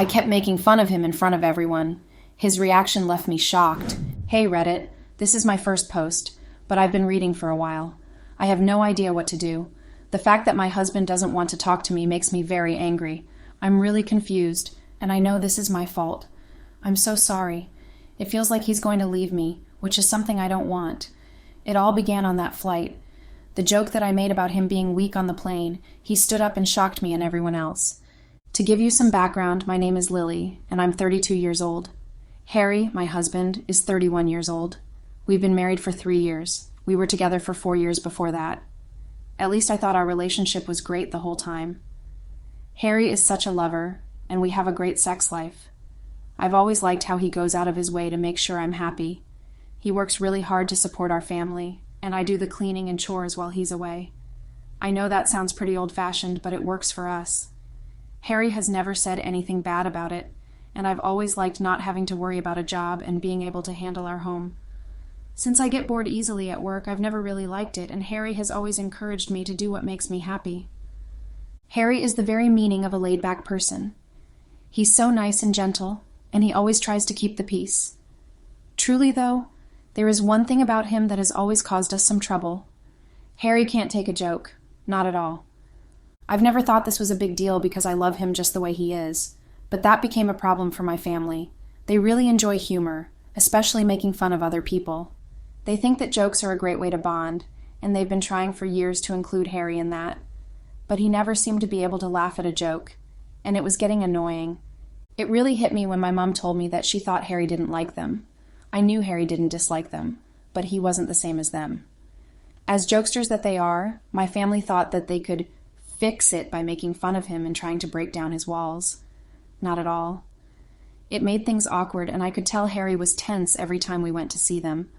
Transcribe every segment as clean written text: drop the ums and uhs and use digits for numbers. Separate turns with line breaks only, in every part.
I kept making fun of him in front of everyone. His reaction left me shocked. Hey Reddit, this is my first post, but I've been reading for a while. I have no idea what to do. The fact that my husband doesn't want to talk to me makes me very angry. I'm really confused, and I know this is my fault. I'm so sorry. It feels like he's going to leave me, which is something I don't want. It all began on that flight. The joke that I made about him being weak on the plane, he stood up and shocked me and everyone else. To give you some background, my name is Lily, and I'm 32 years old. Harry, my husband, is 31 years old. We've been married for 3 years. We were together for 4 years before that. At least I thought our relationship was great the whole time. Harry is such a lover, and we have a great sex life. I've always liked how he goes out of his way to make sure I'm happy. He works really hard to support our family, and I do the cleaning and chores while he's away. I know that sounds pretty old-fashioned, but it works for us. Harry has never said anything bad about it, and I've always liked not having to worry about a job and being able to handle our home. Since I get bored easily at work, I've never really liked it, and Harry has always encouraged me to do what makes me happy. Harry is the very meaning of a laid-back person. He's so nice and gentle, and he always tries to keep the peace. Truly, though, there is one thing about him that has always caused us some trouble. Harry can't take a joke. Not at all. I've never thought this was a big deal because I love him just the way he is, but that became a problem for my family. They really enjoy humor, especially making fun of other people. They think that jokes are a great way to bond, and they've been trying for years to include Harry in that. But he never seemed to be able to laugh at a joke, and it was getting annoying. It really hit me when my mom told me that she thought Harry didn't like them. I knew Harry didn't dislike them, but he wasn't the same as them. As jokesters that they are, my family thought that they could fix it by making fun of him and trying to break down his walls. Not at all. It made things awkward, and I could tell Harry was tense every time we went to see them.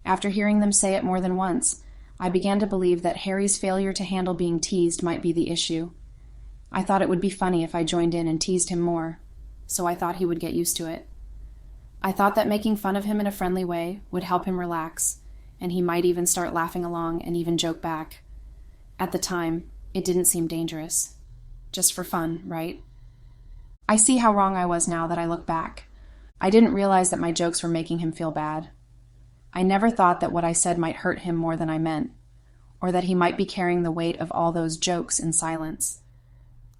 After hearing them say it more than once, I began to believe that Harry's failure to handle being teased might be the issue. I thought it would be funny if I joined in and teased him more, so I thought he would get used to it. I thought that making fun of him in a friendly way would help him relax, and he might even start laughing along and even joke back. At the time, it didn't seem dangerous. Just for fun, right? I see how wrong I was now that I look back. I didn't realize that my jokes were making him feel bad. I never thought that what I said might hurt him more than I meant, or that he might be carrying the weight of all those jokes in silence.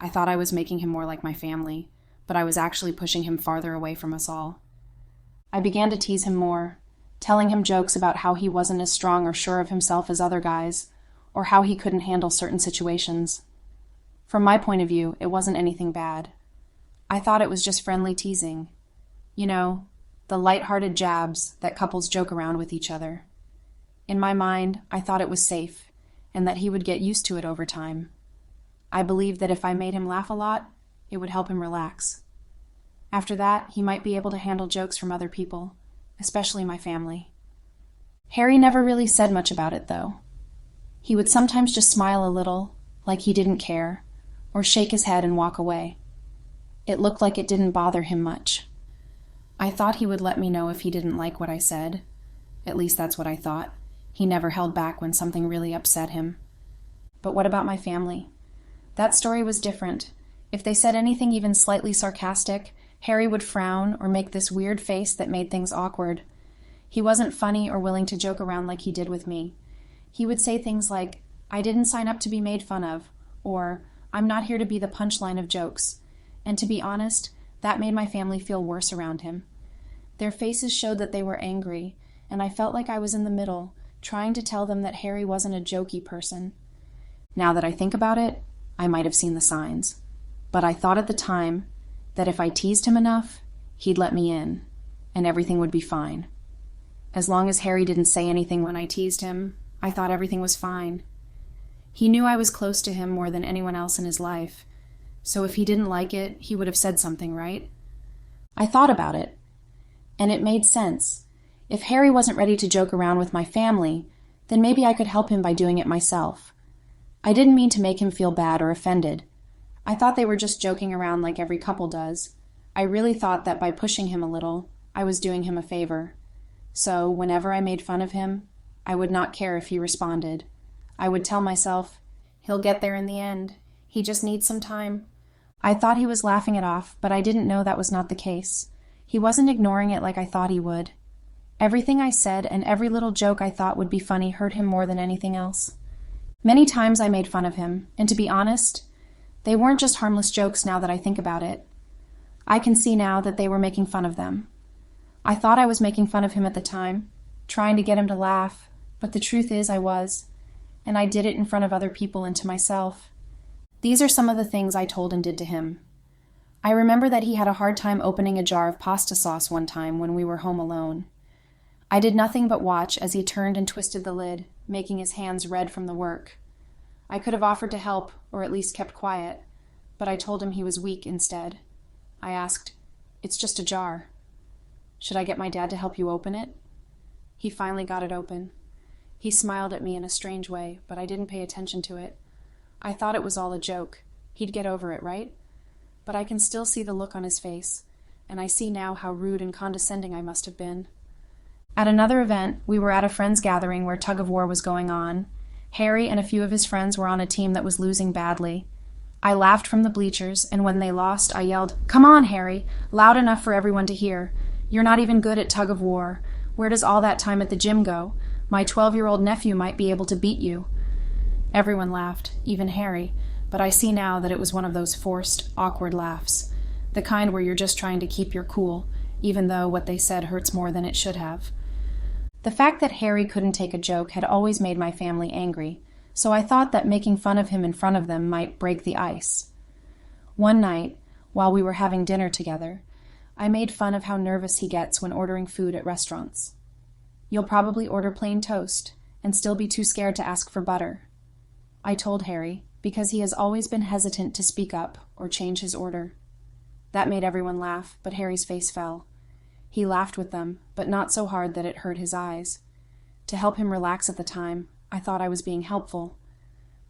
I thought I was making him more like my family, but I was actually pushing him farther away from us all. I began to tease him more, telling him jokes about how he wasn't as strong or sure of himself as other guys, or how he couldn't handle certain situations. From my point of view, it wasn't anything bad. I thought it was just friendly teasing. You know, the light-hearted jabs that couples joke around with each other. In my mind, I thought it was safe, and that he would get used to it over time. I believed that if I made him laugh a lot, it would help him relax. After that, he might be able to handle jokes from other people, especially my family. Harry never really said much about it, though. He would sometimes just smile a little, like he didn't care, or shake his head and walk away. It looked like it didn't bother him much. I thought he would let me know if he didn't like what I said. At least that's what I thought. He never held back when something really upset him. But what about my family? That story was different. If they said anything even slightly sarcastic, Harry would frown or make this weird face that made things awkward. He wasn't funny or willing to joke around like he did with me. He would say things like, "I didn't sign up to be made fun of," or "I'm not here to be the punchline of jokes." And to be honest, that made my family feel worse around him. Their faces showed that they were angry, and I felt like I was in the middle, trying to tell them that Harry wasn't a jokey person. Now that I think about it, I might have seen the signs. But I thought at the time that if I teased him enough, he'd let me in, and everything would be fine. As long as Harry didn't say anything when I teased him, I thought everything was fine. He knew I was close to him more than anyone else in his life, so if he didn't like it, he would have said something, right? I thought about it, and it made sense. If Harry wasn't ready to joke around with my family, then maybe I could help him by doing it myself. I didn't mean to make him feel bad or offended. I thought they were just joking around like every couple does. I really thought that by pushing him a little, I was doing him a favor. So, whenever I made fun of him, I would not care if he responded. I would tell myself, he'll get there in the end. He just needs some time. I thought he was laughing it off, but I didn't know that was not the case. He wasn't ignoring it like I thought he would. Everything I said and every little joke I thought would be funny hurt him more than anything else. Many times I made fun of him, and to be honest, they weren't just harmless jokes now that I think about it. I can see now that they were making fun of them. I thought I was making fun of him at the time, trying to get him to laugh, but the truth is I was, and I did it in front of other people and to myself. These are some of the things I told and did to him. I remember that he had a hard time opening a jar of pasta sauce one time when we were home alone. I did nothing but watch as he turned and twisted the lid, making his hands red from the work. I could have offered to help, or at least kept quiet, but I told him he was weak instead. I asked, "It's just a jar. Should I get my dad to help you open it?" He finally got it open. He smiled at me in a strange way, but I didn't pay attention to it. I thought it was all a joke. He'd get over it, right? But I can still see the look on his face, and I see now how rude and condescending I must have been. At another event, we were at a friend's gathering where tug-of-war was going on. Harry and a few of his friends were on a team that was losing badly. I laughed from the bleachers, and when they lost, I yelled, "Come on, Harry!" loud enough for everyone to hear. "You're not even good at tug-of-war. Where does all that time at the gym go? My 12-year-old nephew might be able to beat you." Everyone laughed, even Harry, but I see now that it was one of those forced, awkward laughs, the kind where you're just trying to keep your cool, even though what they said hurts more than it should have. The fact that Harry couldn't take a joke had always made my family angry, so I thought that making fun of him in front of them might break the ice. One night, while we were having dinner together, I made fun of how nervous he gets when ordering food at restaurants. "You'll probably order plain toast and still be too scared to ask for butter," I told Harry, because he has always been hesitant to speak up or change his order. That made everyone laugh, but Harry's face fell. He laughed with them, but not so hard that it hurt his eyes. To help him relax at the time, I thought I was being helpful.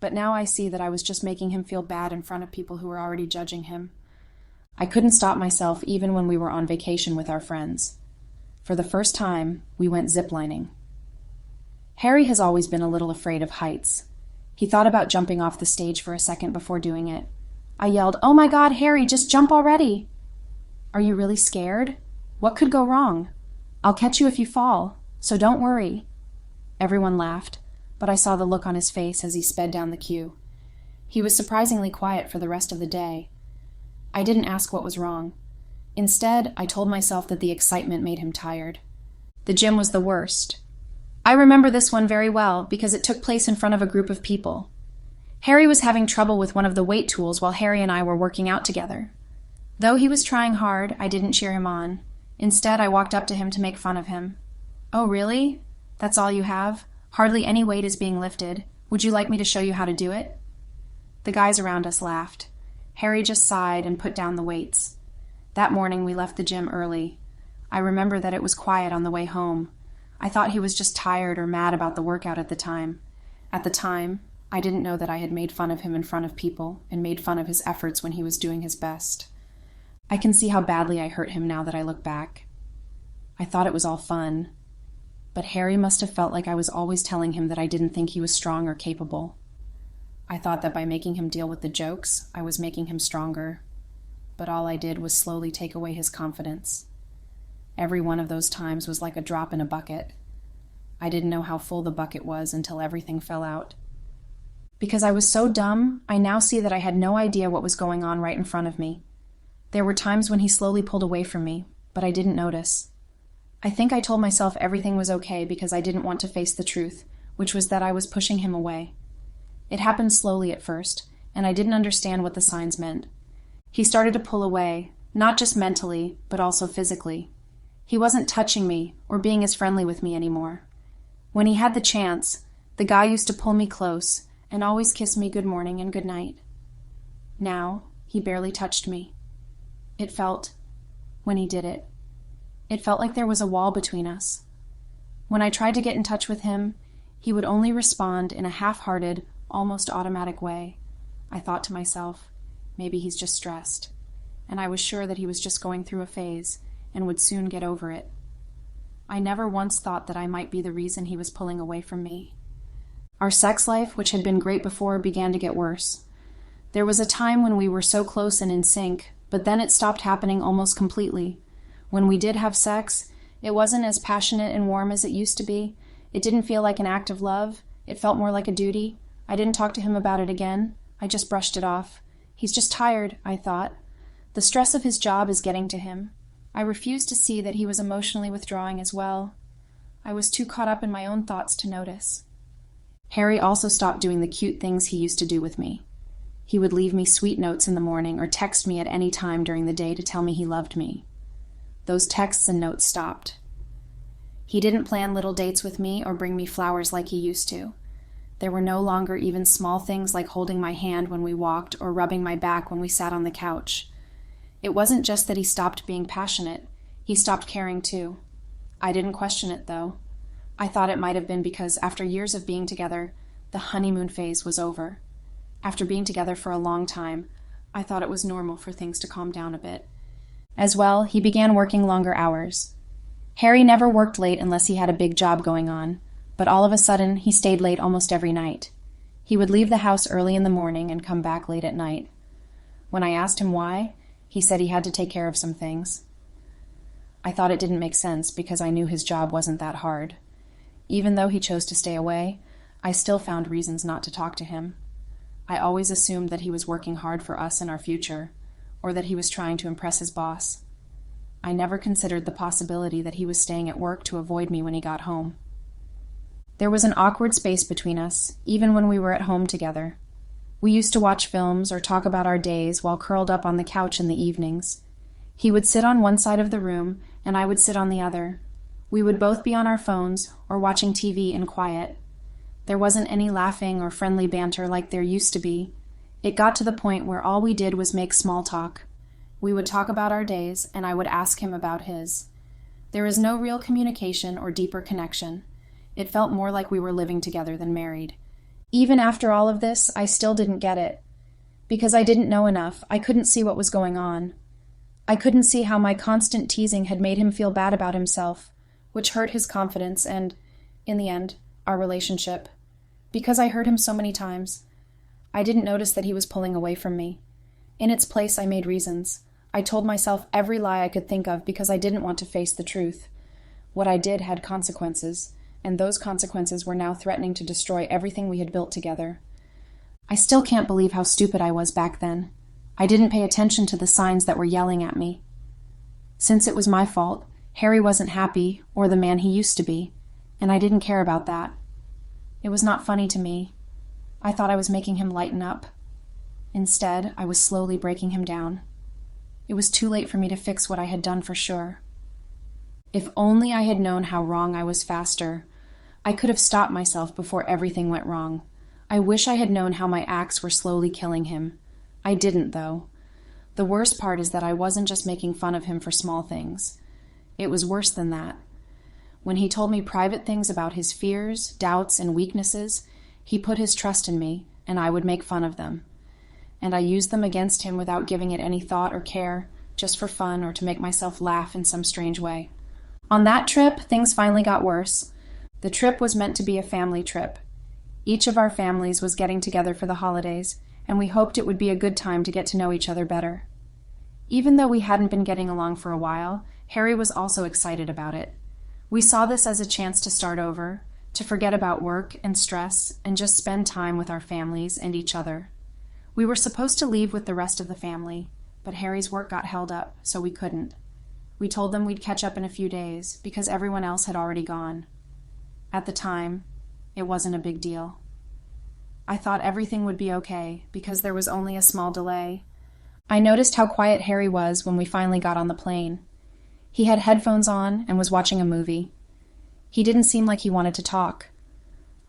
But now I see that I was just making him feel bad in front of people who were already judging him. I couldn't stop myself even when we were on vacation with our friends. For the first time, we went ziplining. Harry has always been a little afraid of heights. He thought about jumping off the stage for a second before doing it. I yelled, "Oh my God, Harry, just jump already!" "Are you really scared? What could go wrong? I'll catch you if you fall, so don't worry." Everyone laughed, but I saw the look on his face as he sped down the queue. He was surprisingly quiet for the rest of the day. I didn't ask what was wrong. Instead, I told myself that the excitement made him tired. The gym was the worst. I remember this one very well because it took place in front of a group of people. Harry was having trouble with one of the weight tools while Harry and I were working out together. Though he was trying hard, I didn't cheer him on. Instead, I walked up to him to make fun of him. "Oh, really? That's all you have? Hardly any weight is being lifted. Would you like me to show you how to do it?" The guys around us laughed. Harry just sighed and put down the weights. That morning, we left the gym early. I remember that it was quiet on the way home. I thought he was just tired or mad about the workout at the time. At the time, I didn't know that I had made fun of him in front of people and made fun of his efforts when he was doing his best. I can see how badly I hurt him now that I look back. I thought it was all fun, but Harry must have felt like I was always telling him that I didn't think he was strong or capable. I thought that by making him deal with the jokes, I was making him stronger, but all I did was slowly take away his confidence. Every one of those times was like a drop in a bucket. I didn't know how full the bucket was until everything fell out. Because I was so dumb, I now see that I had no idea what was going on right in front of me. There were times when he slowly pulled away from me, but I didn't notice. I think I told myself everything was okay because I didn't want to face the truth, which was that I was pushing him away. It happened slowly at first, and I didn't understand what the signs meant. He started to pull away, not just mentally, but also physically. He wasn't touching me or being as friendly with me anymore. When he had the chance, the guy used to pull me close and always kiss me good morning and good night. Now, he barely touched me. It felt, when he did it, it felt like there was a wall between us. When I tried to get in touch with him, he would only respond in a half-hearted, almost automatic way. I thought to myself, maybe he's just stressed, and I was sure that he was just going through a phase and would soon get over it. I never once thought that I might be the reason he was pulling away from me. Our sex life, which had been great before, began to get worse. There was a time when we were so close and in sync, but then it stopped happening almost completely. When we did have sex, it wasn't as passionate and warm as it used to be. It didn't feel like an act of love. It felt more like a duty. I didn't talk to him about it again. I just brushed it off. He's just tired, I thought. The stress of his job is getting to him. I refused to see that he was emotionally withdrawing as well. I was too caught up in my own thoughts to notice. Harry also stopped doing the cute things he used to do with me. He would leave me sweet notes in the morning or text me at any time during the day to tell me he loved me. Those texts and notes stopped. He didn't plan little dates with me or bring me flowers like he used to. There were no longer even small things like holding my hand when we walked or rubbing my back when we sat on the couch. It wasn't just that he stopped being passionate. He stopped caring too. I didn't question it, though. I thought it might have been because after years of being together, the honeymoon phase was over. After being together for a long time, I thought it was normal for things to calm down a bit. As well, he began working longer hours. Harry never worked late unless he had a big job going on, but all of a sudden he stayed late almost every night. He would leave the house early in the morning and come back late at night. When I asked him why, he said he had to take care of some things. I thought it didn't make sense because I knew his job wasn't that hard. Even though he chose to stay away, I still found reasons not to talk to him. I always assumed that he was working hard for us and our future, or that he was trying to impress his boss. I never considered the possibility that he was staying at work to avoid me when he got home. There was an awkward space between us, even when we were at home together. We used to watch films or talk about our days while curled up on the couch in the evenings. He would sit on one side of the room, and I would sit on the other. We would both be on our phones or watching TV in quiet. There wasn't any laughing or friendly banter like there used to be. It got to the point where all we did was make small talk. We would talk about our days, and I would ask him about his. There was no real communication or deeper connection. It felt more like we were living together than married. Even after all of this, I still didn't get it. Because I didn't know enough, I couldn't see what was going on. I couldn't see how my constant teasing had made him feel bad about himself, which hurt his confidence and, in the end, our relationship. Because I heard him so many times, I didn't notice that he was pulling away from me. In its place, I made reasons. I told myself every lie I could think of because I didn't want to face the truth. What I did had consequences, and those consequences were now threatening to destroy everything we had built together. I still can't believe how stupid I was back then. I didn't pay attention to the signs that were yelling at me. Since it was my fault, Harry wasn't happy or the man he used to be, and I didn't care about that. It was not funny to me. I thought I was making him lighten up. Instead, I was slowly breaking him down. It was too late for me to fix what I had done for sure. If only I had known how wrong I was faster, I could have stopped myself before everything went wrong. I wish I had known how my acts were slowly killing him. I didn't, though. The worst part is that I wasn't just making fun of him for small things. It was worse than that. When he told me private things about his fears, doubts, and weaknesses, he put his trust in me, and I would make fun of them. And I used them against him without giving it any thought or care, just for fun or to make myself laugh in some strange way. On that trip, things finally got worse. The trip was meant to be a family trip. Each of our families was getting together for the holidays, and we hoped it would be a good time to get to know each other better. Even though we hadn't been getting along for a while, Harry was also excited about it. We saw this as a chance to start over, to forget about work and stress, and just spend time with our families and each other. We were supposed to leave with the rest of the family, but Harry's work got held up, so we couldn't. We told them we'd catch up in a few days, because everyone else had already gone. At the time, it wasn't a big deal. I thought everything would be okay, because there was only a small delay. I noticed how quiet Harry was when we finally got on the plane. He had headphones on and was watching a movie. He didn't seem like he wanted to talk.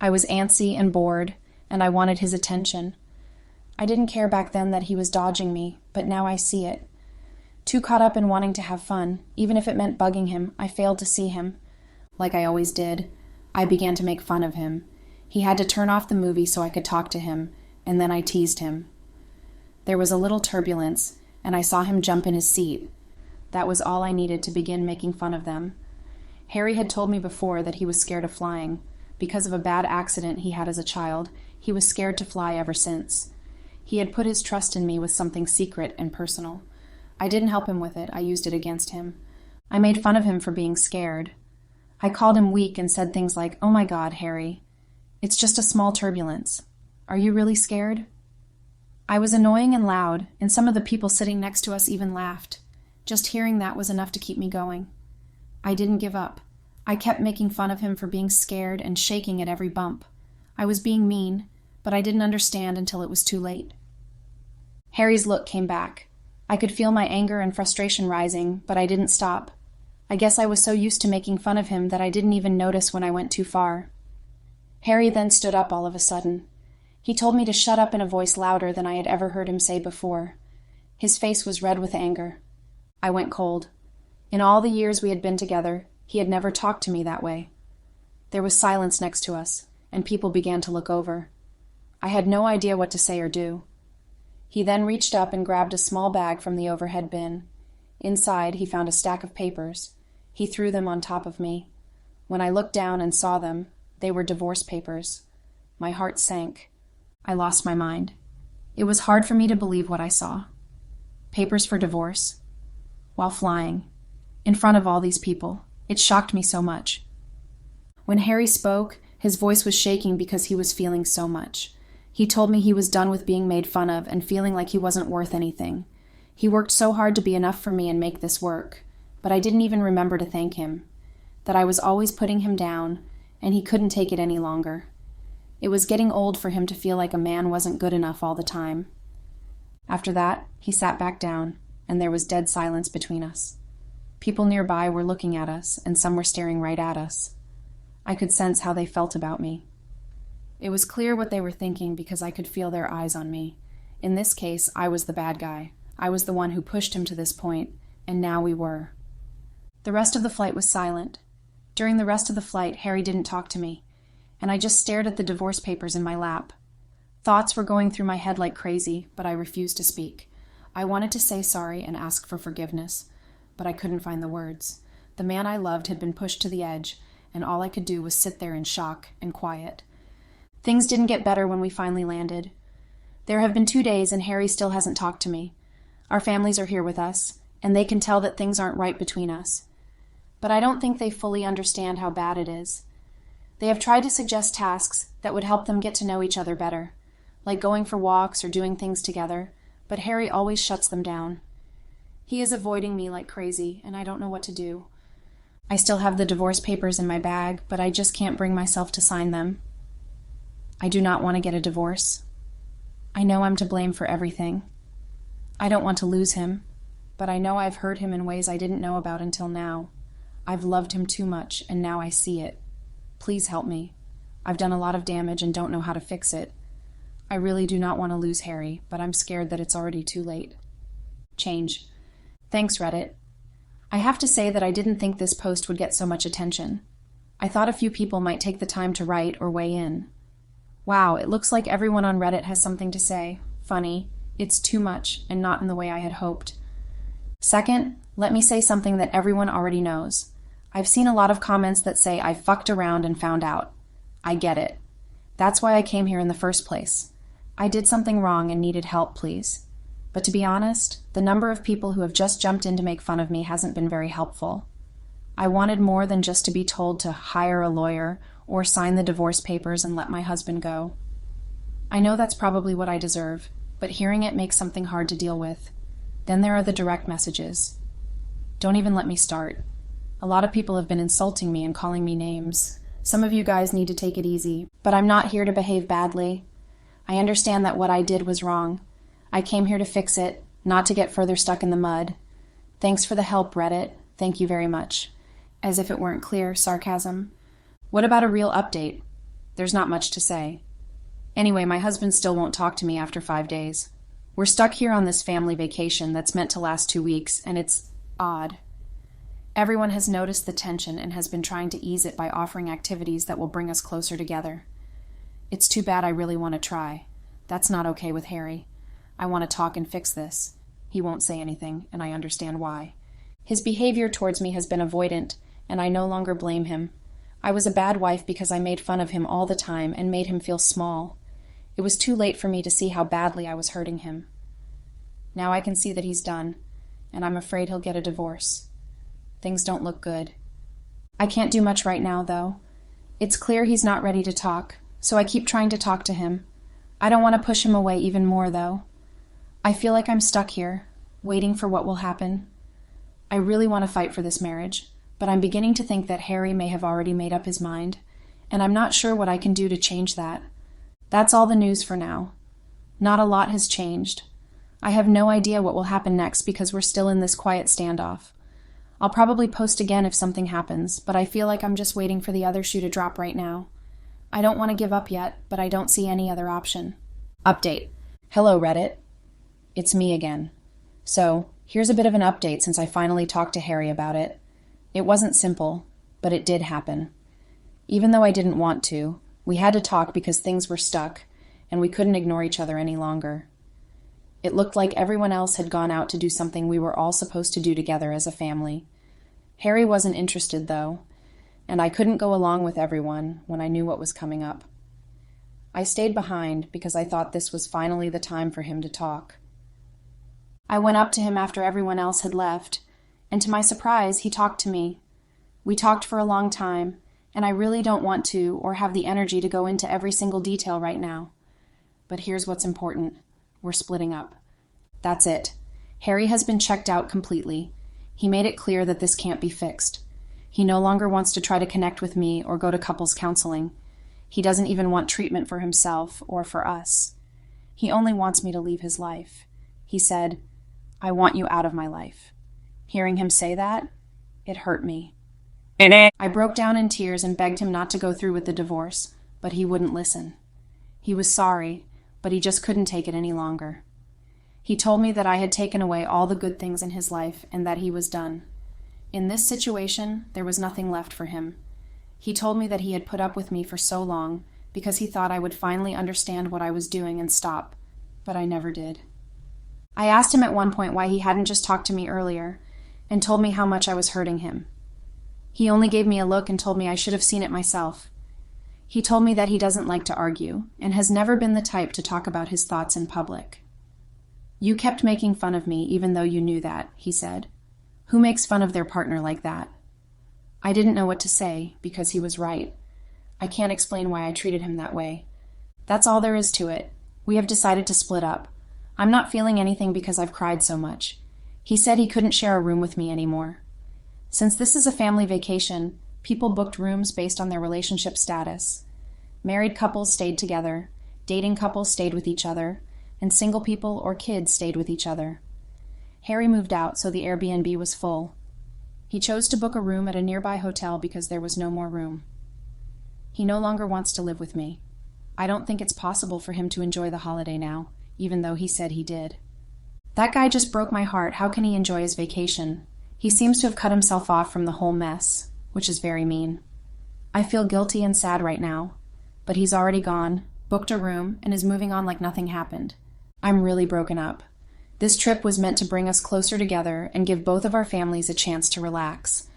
I was antsy and bored, and I wanted his attention. I didn't care back then that he was dodging me, but now I see it. Too caught up in wanting to have fun, even if it meant bugging him, I failed to see him. Like I always did, I began to make fun of him. He had to turn off the movie so I could talk to him, and then I teased him. There was a little turbulence, and I saw him jump in his seat. That was all I needed to begin making fun of them. Harry had told me before that he was scared of flying. Because of a bad accident he had as a child, he was scared to fly ever since. He had put his trust in me with something secret and personal. I didn't help him with it, I used it against him. I made fun of him for being scared. I called him weak and said things like, "Oh my God, Harry, it's just a small turbulence. Are you really scared?" I was annoying and loud, and some of the people sitting next to us even laughed. Just hearing that was enough to keep me going. I didn't give up. I kept making fun of him for being scared and shaking at every bump. I was being mean, but I didn't understand until it was too late. Harry's look came back. I could feel my anger and frustration rising, but I didn't stop. I guess I was so used to making fun of him that I didn't even notice when I went too far. Harry then stood up all of a sudden. He told me to shut up in a voice louder than I had ever heard him say before. His face was red with anger. I went cold. In all the years we had been together, he had never talked to me that way. There was silence next to us, and people began to look over. I had no idea what to say or do. He then reached up and grabbed a small bag from the overhead bin. Inside, he found a stack of papers. He threw them on top of me. When I looked down and saw them, they were divorce papers. My heart sank. I lost my mind. It was hard for me to believe what I saw. Papers for divorce. While flying. In front of all these people. It shocked me so much. When Harry spoke, his voice was shaking because he was feeling so much. He told me he was done with being made fun of and feeling like he wasn't worth anything. He worked so hard to be enough for me and make this work, but I didn't even remember to thank him. That I was always putting him down, and he couldn't take it any longer. It was getting old for him to feel like a man wasn't good enough all the time. After that, he sat back down, and there was dead silence between us. People nearby were looking at us, and some were staring right at us. I could sense how they felt about me. It was clear what they were thinking because I could feel their eyes on me. In this case, I was the bad guy. I was the one who pushed him to this point, and now we were. The rest of the flight was silent. During the rest of the flight, Harry didn't talk to me, and I just stared at the divorce papers in my lap. Thoughts were going through my head like crazy, but I refused to speak. I wanted to say sorry and ask for forgiveness, but I couldn't find the words. The man I loved had been pushed to the edge, and all I could do was sit there in shock and quiet. Things didn't get better when we finally landed. There have been 2 days, and Harry still hasn't talked to me. Our families are here with us, and they can tell that things aren't right between us. But I don't think they fully understand how bad it is. They have tried to suggest tasks that would help them get to know each other better, like going for walks or doing things together, but Harry always shuts them down. He is avoiding me like crazy, and I don't know what to do. I still have the divorce papers in my bag, but I just can't bring myself to sign them. I do not want to get a divorce. I know I'm to blame for everything. I don't want to lose him, but I know I've hurt him in ways I didn't know about until now. I've loved him too much, and now I see it. Please help me. I've done a lot of damage and don't know how to fix it. I really do not want to lose Harry, but I'm scared that it's already too late. Change. Thanks, Reddit. I have to say that I didn't think this post would get so much attention. I thought a few people might take the time to write or weigh in. Wow, it looks like everyone on Reddit has something to say. Funny. It's too much, and not in the way I had hoped. Second, let me say something that everyone already knows. I've seen a lot of comments that say I fucked around and found out. I get it. That's why I came here in the first place. I did something wrong and needed help, please. But to be honest, the number of people who have just jumped in to make fun of me hasn't been very helpful. I wanted more than just to be told to hire a lawyer or sign the divorce papers and let my husband go. I know that's probably what I deserve, but hearing it makes something hard to deal with. Then there are the direct messages. Don't even let me start. A lot of people have been insulting me and calling me names. Some of you guys need to take it easy, but I'm not here to behave badly. I understand that what I did was wrong. I came here to fix it, not to get further stuck in the mud. Thanks for the help, Reddit. Thank you very much. As if it weren't clear, sarcasm. What about a real update? There's not much to say. Anyway, my husband still won't talk to me after 5 days. We're stuck here on this family vacation that's meant to last 2 weeks, and it's odd. Everyone has noticed the tension and has been trying to ease it by offering activities that will bring us closer together. It's too bad I really want to try. That's not okay with Harry. I want to talk and fix this. He won't say anything, and I understand why. His behavior towards me has been avoidant, and I no longer blame him. I was a bad wife because I made fun of him all the time and made him feel small. It was too late for me to see how badly I was hurting him. Now I can see that he's done, and I'm afraid he'll get a divorce. Things don't look good. I can't do much right now, though. It's clear he's not ready to talk, so I keep trying to talk to him. I don't want to push him away even more, though. I feel like I'm stuck here, waiting for what will happen. I really want to fight for this marriage, but I'm beginning to think that Harry may have already made up his mind, and I'm not sure what I can do to change that. That's all the news for now. Not a lot has changed. I have no idea what will happen next because we're still in this quiet standoff. I'll probably post again if something happens, but I feel like I'm just waiting for the other shoe to drop right now. I don't want to give up yet, but I don't see any other option. Update. Hello, Reddit. It's me again. So, here's a bit of an update since I finally talked to Harry about it. It wasn't simple, but it did happen. Even though I didn't want to, we had to talk because things were stuck, and we couldn't ignore each other any longer. It looked like everyone else had gone out to do something we were all supposed to do together as a family. Harry wasn't interested, though, and I couldn't go along with everyone when I knew what was coming up. I stayed behind because I thought this was finally the time for him to talk. I went up to him after everyone else had left, and to my surprise, he talked to me. We talked for a long time, and I really don't want to or have the energy to go into every single detail right now. But here's what's important. We're splitting up. That's it. Harry has been checked out completely. He made it clear that this can't be fixed. He no longer wants to try to connect with me or go to couples counseling. He doesn't even want treatment for himself or for us. He only wants me to leave his life. He said, "I want you out of my life." Hearing him say that, it hurt me. I broke down in tears and begged him not to go through with the divorce, but he wouldn't listen. He was sorry, but he just couldn't take it any longer. He told me that I had taken away all the good things in his life and that he was done. In this situation, there was nothing left for him. He told me that he had put up with me for so long because he thought I would finally understand what I was doing and stop, but I never did. I asked him at one point why he hadn't just talked to me earlier and told me how much I was hurting him. He only gave me a look and told me I should have seen it myself. He told me that he doesn't like to argue and has never been the type to talk about his thoughts in public. "You kept making fun of me even though you knew that," he said. "Who makes fun of their partner like that?" I didn't know what to say because he was right. I can't explain why I treated him that way. That's all there is to it. We have decided to split up. I'm not feeling anything because I've cried so much. He said he couldn't share a room with me anymore. Since this is a family vacation, people booked rooms based on their relationship status. Married couples stayed together, dating couples stayed with each other, and single people or kids stayed with each other. Harry moved out, so the Airbnb was full. He chose to book a room at a nearby hotel because there was no more room. He no longer wants to live with me. I don't think it's possible for him to enjoy the holiday now, even though he said he did. That guy just broke my heart. How can he enjoy his vacation? He seems to have cut himself off from the whole mess, which is very mean. I feel guilty and sad right now, but he's already gone, booked a room, and is moving on like nothing happened. I'm really broken up. This trip was meant to bring us closer together and give both of our families a chance to relax.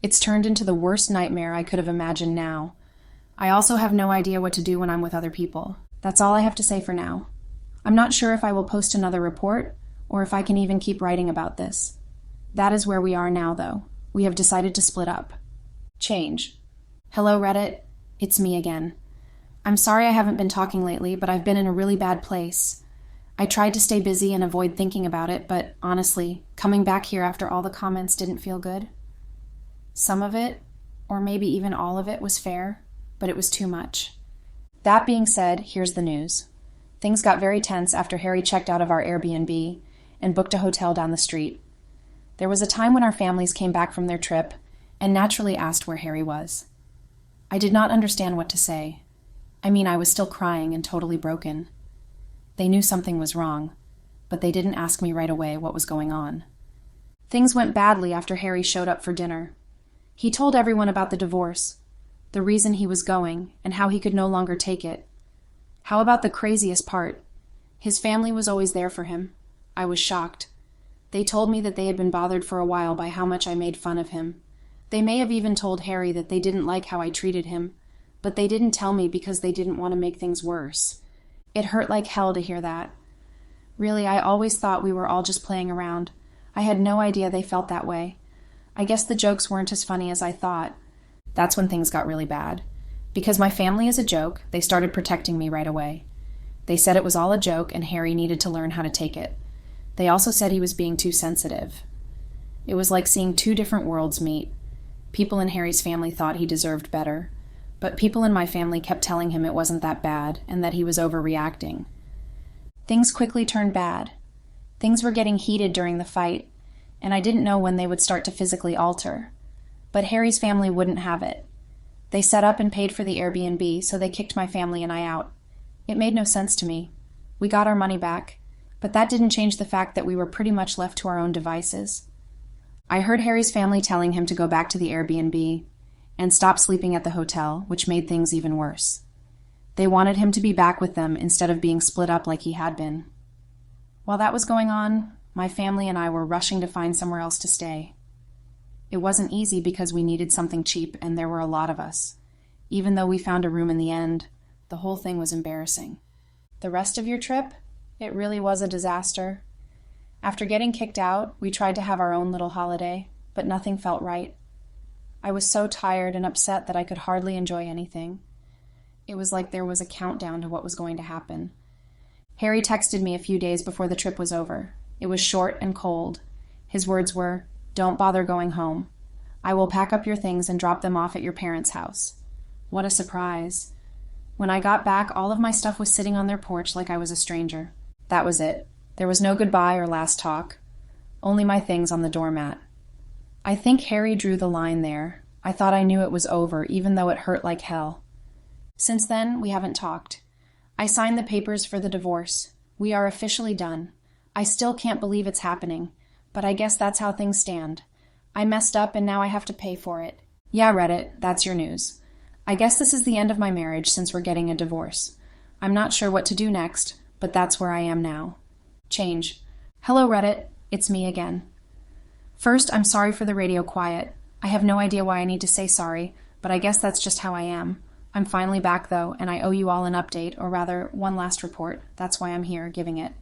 It's turned into the worst nightmare I could have imagined now. I also have no idea what to do when I'm with other people. That's all I have to say for now. I'm not sure if I will post another report or if I can even keep writing about this. That is where we are now, though. We have decided to split up. Change. Hello, Reddit. It's me again. I'm sorry I haven't been talking lately, but I've been in a really bad place. I tried to stay busy and avoid thinking about it, but honestly, coming back here after all the comments didn't feel good. Some of it, or maybe even all of it, was fair, but it was too much. That being said, here's the news. Things got very tense after Harry checked out of our Airbnb and booked a hotel down the street. There was a time when our families came back from their trip and naturally asked where Harry was. I did not understand what to say. I mean, I was still crying and totally broken. They knew something was wrong, but they didn't ask me right away what was going on. Things went badly after Harry showed up for dinner. He told everyone about the divorce, the reason he was going, and how he could no longer take it. How about the craziest part? His family was always there for him. I was shocked. They told me that they had been bothered for a while by how much I made fun of him. They may have even told Harry that they didn't like how I treated him, but they didn't tell me because they didn't want to make things worse. It hurt like hell to hear that. Really, I always thought we were all just playing around. I had no idea they felt that way. I guess the jokes weren't as funny as I thought. That's when things got really bad. Because my family is a joke, they started protecting me right away. They said it was all a joke and Harry needed to learn how to take it. They also said he was being too sensitive. It was like seeing two different worlds meet. People in Harry's family thought he deserved better, but people in my family kept telling him it wasn't that bad and that he was overreacting. Things quickly turned bad. Things were getting heated during the fight, and I didn't know when they would start to physically alter. But Harry's family wouldn't have it. They set up and paid for the Airbnb, so they kicked my family and I out. It made no sense to me. We got our money back, but that didn't change the fact that we were pretty much left to our own devices. I heard Harry's family telling him to go back to the Airbnb and stop sleeping at the hotel, which made things even worse. They wanted him to be back with them instead of being split up like he had been. While that was going on, my family and I were rushing to find somewhere else to stay. It wasn't easy because we needed something cheap and there were a lot of us. Even though we found a room in the end, the whole thing was embarrassing. The rest of your trip? It really was a disaster. After getting kicked out, we tried to have our own little holiday, but nothing felt right. I was so tired and upset that I could hardly enjoy anything. It was like there was a countdown to what was going to happen. Harry texted me a few days before the trip was over. It was short and cold. His words were, "Don't bother going home. I will pack up your things and drop them off at your parents' house." What a surprise. When I got back, all of my stuff was sitting on their porch like I was a stranger. That was it. There was no goodbye or last talk. Only my things on the doormat. I think Harry drew the line there. I thought I knew it was over, even though it hurt like hell. Since then, we haven't talked. I signed the papers for the divorce. We are officially done. I still can't believe it's happening, but I guess that's how things stand. I messed up and now I have to pay for it. Yeah, Reddit, that's your news. I guess this is the end of my marriage since we're getting a divorce. I'm not sure what to do next, but that's where I am now. Change. Hello, Reddit. It's me again. First, I'm sorry for the radio quiet. I have no idea why I need to say sorry, but I guess that's just how I am. I'm finally back, though, and I owe you all an update, or rather, one last report. That's why I'm here, giving it.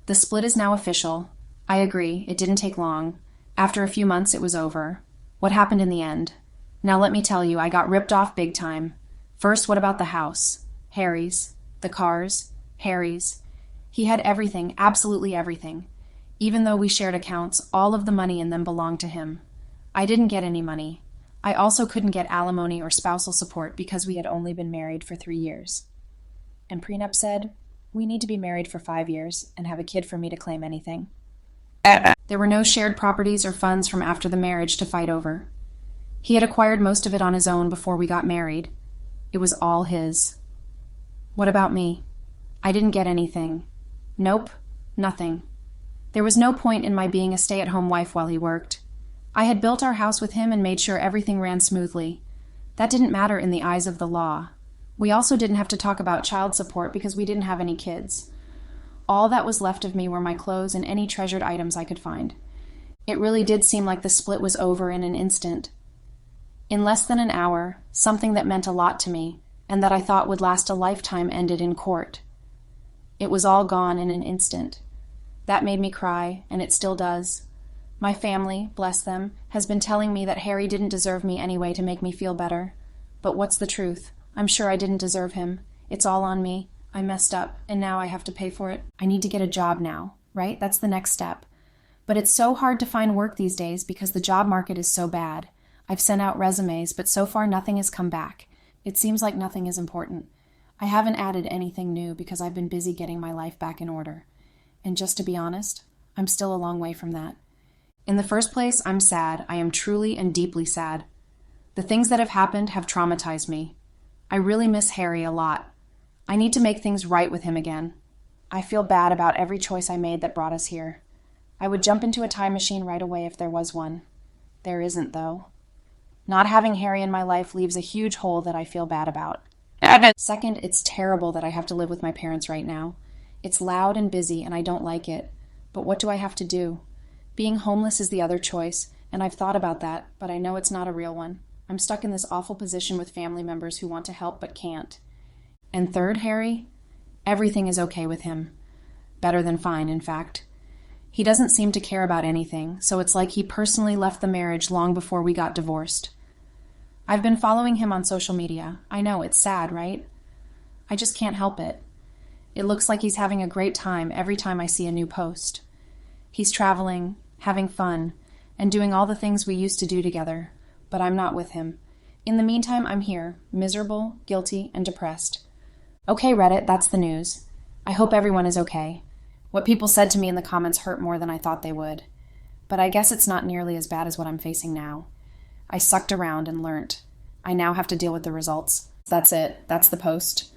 The split is now official. I agree, it didn't take long. After a few months, it was over. What happened in the end? Now let me tell you, I got ripped off big time. First, what about the house? Harry's. The cars? Harry's. He had everything, absolutely everything. Even though we shared accounts, all of the money in them belonged to him. I didn't get any money. I also couldn't get alimony or spousal support because we had only been married for 3 years. And prenup said, we need to be married for 5 years and have a kid for me to claim anything. There were no shared properties or funds from after the marriage to fight over. He had acquired most of it on his own before we got married. It was all his. What about me? I didn't get anything. Nope, nothing. There was no point in my being a stay-at-home wife while he worked. I had built our house with him and made sure everything ran smoothly. That didn't matter in the eyes of the law. We also didn't have to talk about child support because we didn't have any kids. All that was left of me were my clothes and any treasured items I could find. It really did seem like the split was over in an instant. In less than an hour, something that meant a lot to me, and that I thought would last a lifetime, ended in court. It was all gone in an instant. That made me cry, and it still does. My family, bless them, has been telling me that Harry didn't deserve me anyway to make me feel better. But what's the truth? I'm sure I didn't deserve him. It's all on me. I messed up, and now I have to pay for it. I need to get a job now, right? That's the next step. But it's so hard to find work these days because the job market is so bad. I've sent out resumes, but so far nothing has come back. It seems like nothing is important. I haven't added anything new because I've been busy getting my life back in order. And just to be honest, I'm still a long way from that. In the first place, I'm sad. I am truly and deeply sad. The things that have happened have traumatized me. I really miss Harry a lot. I need to make things right with him again. I feel bad about every choice I made that brought us here. I would jump into a time machine right away if there was one. There isn't, though. Not having Harry in my life leaves a huge hole that I feel bad about. Second, it's terrible that I have to live with my parents right now. It's loud and busy, and I don't like it. But what do I have to do? Being homeless is the other choice, and I've thought about that, but I know it's not a real one. I'm stuck in this awful position with family members who want to help but can't. And third, Harry, Everything is okay with him. Better than fine, in fact. He doesn't seem to care about anything, so it's like he personally left the marriage long before we got divorced. I've been following him on social media. I know, it's sad, right? I just can't help it. It looks like he's having a great time every time I see a new post. He's traveling, having fun, and doing all the things we used to do together, but I'm not with him. In the meantime, I'm here, miserable, guilty, and depressed. Okay, Reddit, that's the news. I hope everyone is okay. What people said to me in the comments hurt more than I thought they would. But I guess it's not nearly as bad as what I'm facing now. I sucked around and learnt. I now have to deal with the results. That's it. That's the post.